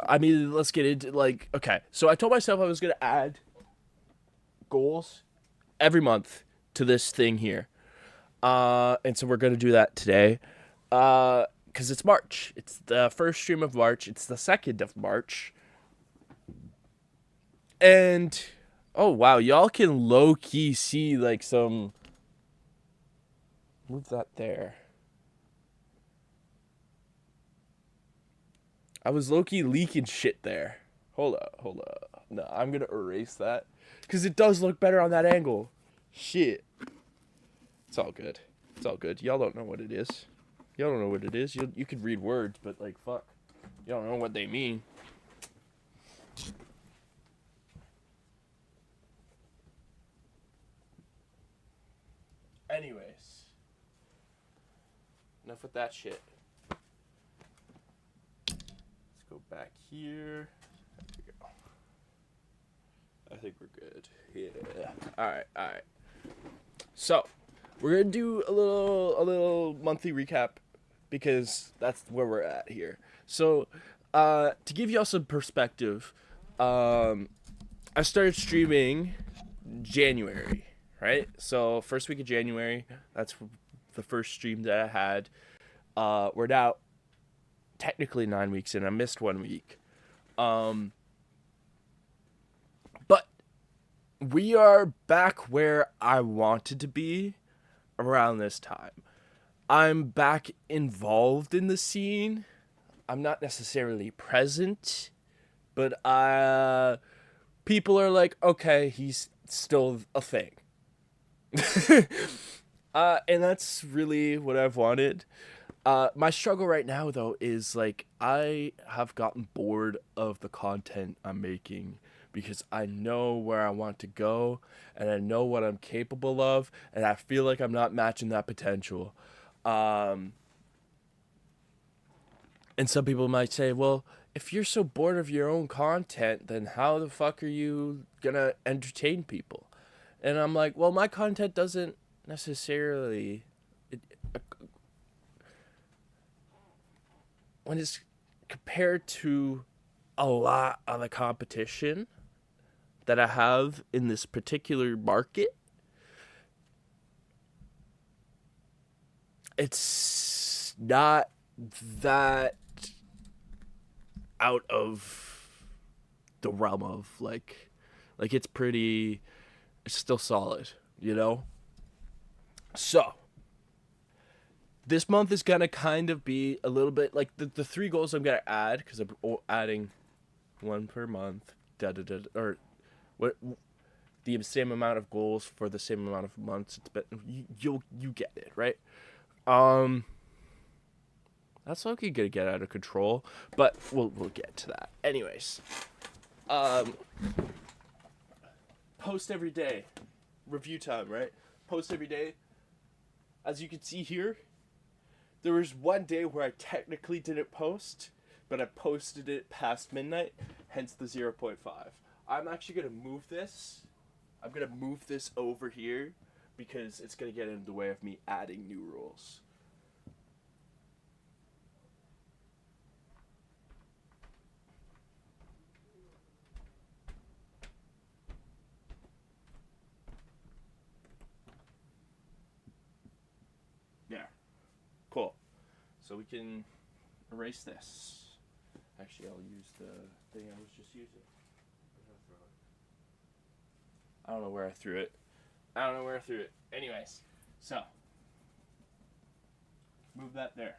I mean, let's get into like, okay. So I told myself I was gonna add goals every month to this thing here. And so we're gonna do that today. Because it's March. It's the first stream of March. It's the 2nd of March. And oh wow, y'all can low key see like some. Move that there. I was low key leaking shit there. Hold up. No, I'm gonna erase that because it does look better on that angle. Shit. It's all good. It's all good. Y'all don't know what it is. Y'all don't know what it is. You could read words, but like fuck, you don't know what they mean. Anyways, enough with that shit. Let's go back here. There we go. I think we're good. Yeah. All right. So, we're gonna do a little monthly recap because that's where we're at here. So, to give y'all some perspective, I started streaming January, right? So first week of January, that's the first stream that I had. We're now technically 9 weeks in. I missed 1 week. But we are back where I wanted to be around this time. I'm back involved in the scene. I'm not necessarily present, but people are like, okay, he's still a thing. And that's really what I've wanted. My struggle right now, though, is like I have gotten bored of the content I'm making because I know where I want to go and I know what I'm capable of, and I feel like I'm not matching that potential. And some people might say, well, if you're so bored of your own content, then how the fuck are you gonna entertain people? And I'm like, well, my content doesn't necessarily. When it's compared to a lot of the competition that I have in this particular market, it's not that out of the realm of like it's still solid, you know? So this month is gonna kind of be a little bit like the three goals I'm gonna add, because I'm adding one per month, or what, the same amount of goals for the same amount of months. It's been, you get it, right? That's okay, gonna get out of control, but we'll get to that. Anyways, post every day, review time, right? Post every day. As you can see here, there was one day where I technically didn't post, but I posted it past midnight, hence the 0.5. I'm actually going to move this. I'm going to move this over here because it's going to get in the way of me adding new rules. Yeah. Cool. So we can erase this. Actually, I'll use the thing I was just using. I don't know where I threw it. Anyways, so move that there.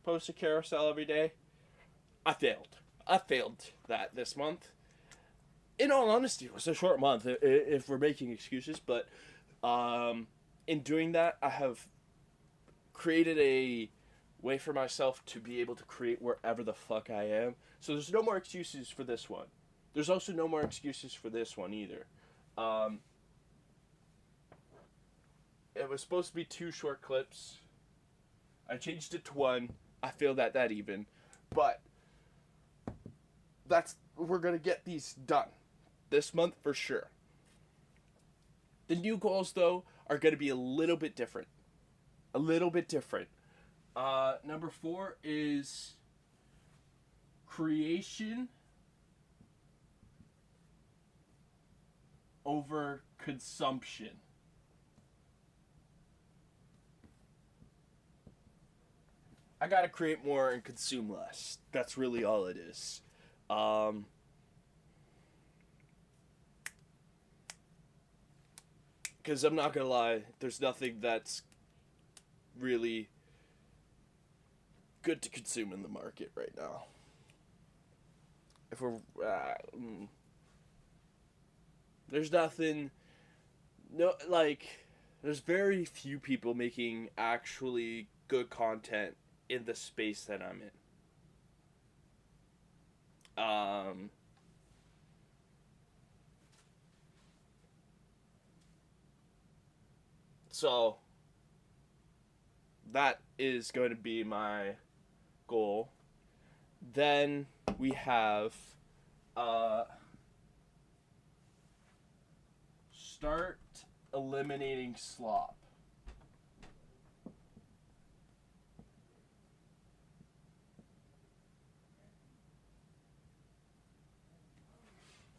Post a carousel every day. I failed that this month. In all honesty, it was a short month if we're making excuses, but in doing that, I have created a way for myself to be able to create wherever the fuck I am. So there's no more excuses for this one. There's also no more excuses for this one either. It was supposed to be 2 short clips. I changed it to 1. I failed at that even. But we're going to get these done this month for sure. The new goals, though, are going to be a little bit different. Number 4 is creation over consumption. I gotta create more and consume less. That's really all it is. Because I'm not gonna lie, there's nothing that's really good to consume in the market right now. If we're there's nothing, no, like, there's very few people making actually good content in the space that I'm in. So that is going to be my goal. Then we have start eliminating slop.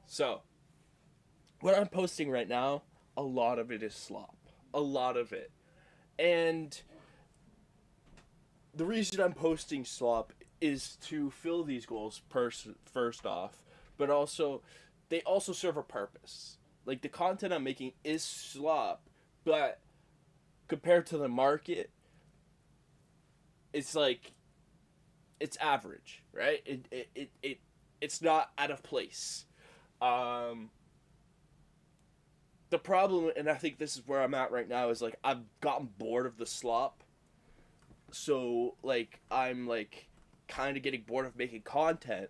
So, what I'm posting right now, a lot of it is slop. A lot of it. And the reason I'm posting slop is to fill these goals first off, but also they also serve a purpose. Like, the content I'm making is slop, but compared to the market, it's like it's average, right? It's not out of place. The problem, and I think this is where I'm at right now, is like I've gotten bored of the slop. So like I'm like kind of getting bored of making content.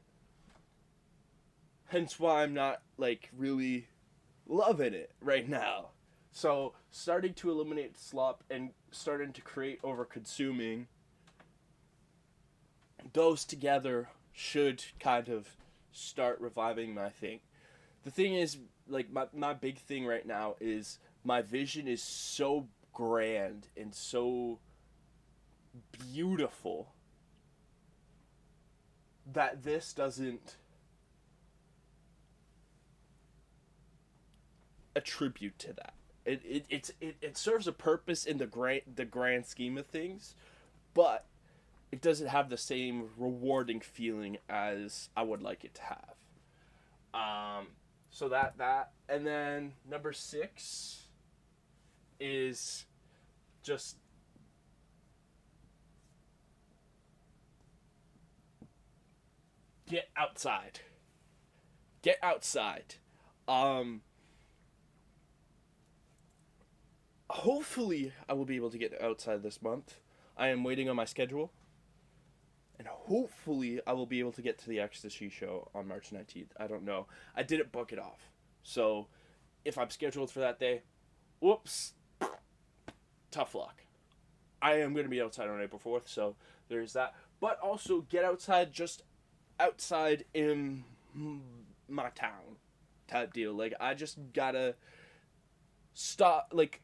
Hence why I'm not like really loving it right now. So starting to eliminate slop and starting to create over consuming, those together should kind of start reviving my thing. The thing is, like, my big thing right now is my vision is so grand and so beautiful that this doesn't attribute to that. It serves a purpose in the grand scheme of things, but it doesn't have the same rewarding feeling as I would like it to have. So that and then number 6 is just get outside. Get outside. Hopefully I will be able to get outside this month. I am waiting on my schedule. And hopefully I will be able to get to the Ecstasy show on March 19th. I don't know. I didn't book it off. So if I'm scheduled for that day, whoops, tough luck. I am going to be outside on April 4th, so there's that. But also get outside, just outside in my town type deal. Like, I just gotta stop. Like,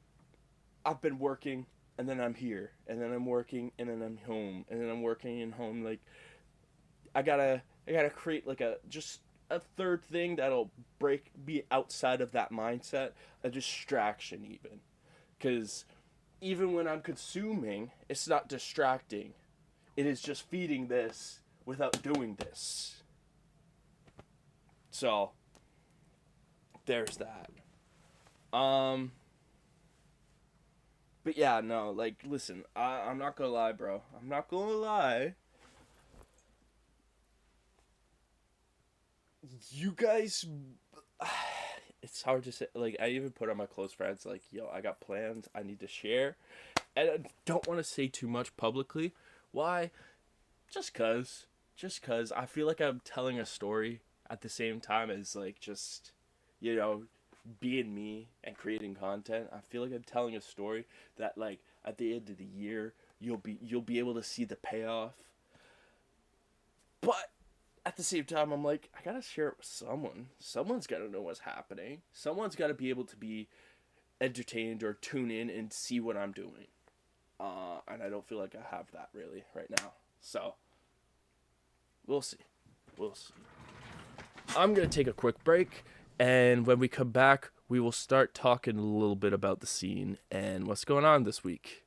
I've been working, and then I'm here, and then I'm working, and then I'm home, and then I'm working and home. Like, I gotta create like a third thing that'll be outside of that mindset, a distraction even, because even when I'm consuming, it's not distracting. It is just feeding this without doing this. So there's that. But yeah, no, like, listen, I'm not gonna lie, bro. I'm not gonna lie. You guys, it's hard to say. Like, I even put on my close friends, like, yo, I got plans I need to share. And I don't want to say too much publicly. Why? Just cause. Just cause I feel like I'm telling a story at the same time as, like, just, you know, being me and creating content. I feel like I'm telling a story that, like, at the end of the year, you'll be able to see the payoff. But at the same time, I'm like, I gotta share it with someone. Someone's gotta know what's happening. Someone's gotta be able to be entertained or tune in and see what I'm doing. And I don't feel like I have that really right now. So we'll see. we'll see. I'm going to take a quick break, and when we come back, we will start talking a little bit about the scene and what's going on this week.